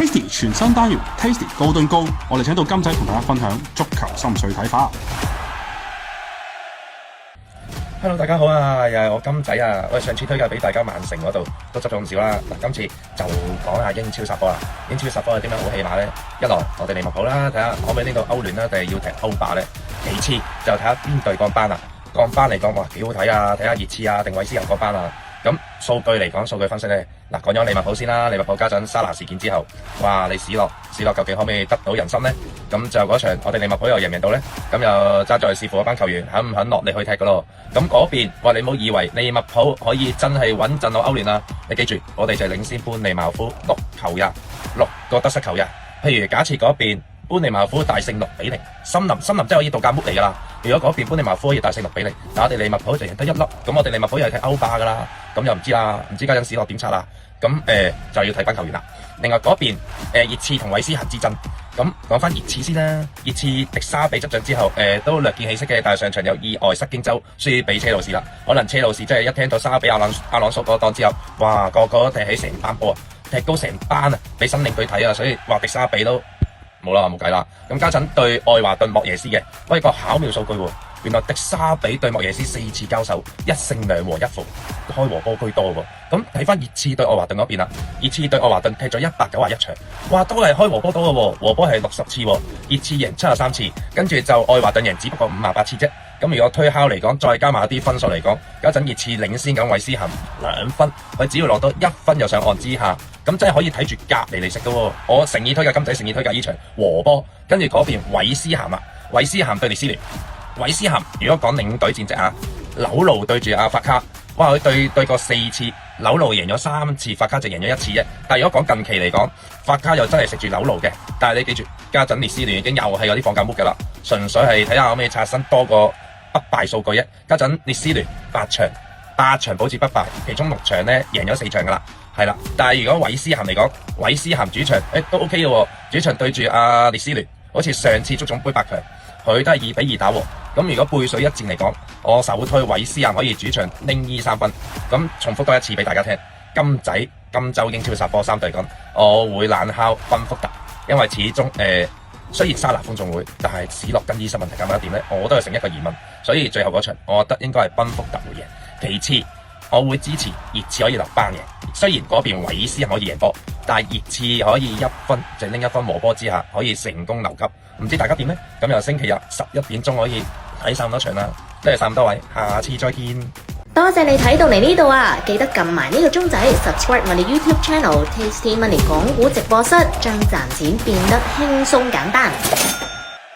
Tasty 全新單元 Tasty 高頓高，我哋請到金仔同大家分享足球心水睇法。Hello， 大家好啊，又係我金仔啊！我哋上次推介俾大家曼城嗰度都執咗唔少啦。嗱，今次就講下英超殺科啦。英超殺科有啲咩好戲碼呢？一來我哋利物浦啦，睇下可唔可以拎到歐聯啦，定係要踢歐霸呢？其次就睇下邊隊降班啊！降班嚟講，哇，幾好睇啊！睇下熱刺啊，定韋斯咸降班啊！咁數據嚟講，數據分析咧，嗱，講咗利物浦先啦。利物浦家陣沙拿事件之後，哇，你史諾究竟可唔可以得到人心呢？咁就嗰場我哋利物浦又贏唔贏到呢？咁又爭在視乎嗰班球員肯唔肯落力去踢噶咯。咁嗰邊，哇，你唔好以為利物浦可以真係穩陣到歐聯啊！你記住，我哋就係領先般尼茅夫6球呀，6個得失球呀。譬如假設嗰邊般尼茅夫大勝6-0，森林真係可以度假屋嚟噶啦。如果嗰邊般尼茅夫可以大勝6-0，但我哋利物浦就贏得1粒，咁我哋利物浦又係踢歐霸噶啦。咁又唔知啦，唔知家陣史諾點測啦。咁就要睇翻球員啦。另外嗰邊熱刺同韋斯咸之爭，咁講翻熱刺先啦。熱刺迪沙比執掌之後，都略見起色嘅，但係上場有意外失荊州，輸俾車路士啦。可能車路士真係一聽到沙比阿朗索嗰檔之後，哇，個個都踢起成班波啊，踢高成班啊，俾新領隊睇啊，所以話迪沙比都冇啦，冇計啦。咁家陣對愛華頓莫耶斯嘅，可以個巧妙數據喎。原來迪沙比對莫耶斯4次交手1勝2和1負，開和波居多喎。咁睇翻熱刺對愛華頓嗰邊啦，熱刺對愛華頓踢咗191場，哇，都係開和波多嘅喎，和波係60次喎，熱刺贏73次，跟住就愛華頓贏只不過58次啫。咁如果推敲嚟講，再加埋一啲分數嚟講，家陣熱刺領先緊韋斯咸2分，佢只要攞到1分又上岸之下，咁真係可以睇住隔離嚟食嘅喎。我誠意推介金仔，誠意推介呢場和波，跟住嗰邊韋斯咸啊，韋斯咸對列斯聯。韋斯咸如果講領隊戰績啊，紐路對住阿法卡，哇，佢對過4次，紐路贏咗3次，法卡就贏咗1次啫。但係如果講近期嚟講，法卡又真係食住紐路嘅。但係你記住，家陣列斯聯已經又係有啲放假 mood 噶啦，純粹係睇下可唔可以刷新多個不敗數據啫。家陣列斯聯8場保持不敗，其中6場咧贏咗4場噶啦，係啦。但係如果韋斯咸嚟講，韋斯咸主場都 OK 嘅喎，主場對住阿列斯聯，好似上次足總杯8強，佢都係2-2打和。咁如果背水一戰嚟講，我首推韋斯咸可以主場拎3分。咁重複多一次俾大家聽，金仔今周英超殺科3隊講，我會冷敲賓福特，因為始終雖然沙拿封仲會，但係史諾跟醫生問題搞唔掂咧，我都係成一個疑問。所以最後嗰場，我覺得應該係賓福特會贏。其次，我會支持熱刺可以留班嘅。雖然嗰邊韋斯咸可以贏波，但係熱刺可以1分就拎1分和波之下，可以成功留級。唔知大家點呢？咁由星期日11點鐘可以睇晒咁多場啦。多謝晒咁多位，下次再見。多謝你睇到嚟呢度啊！記得撳埋呢個鐘仔 subscribe 我哋 YouTube channel Tasty Money 港股直播室，將賺錢變得輕鬆簡單。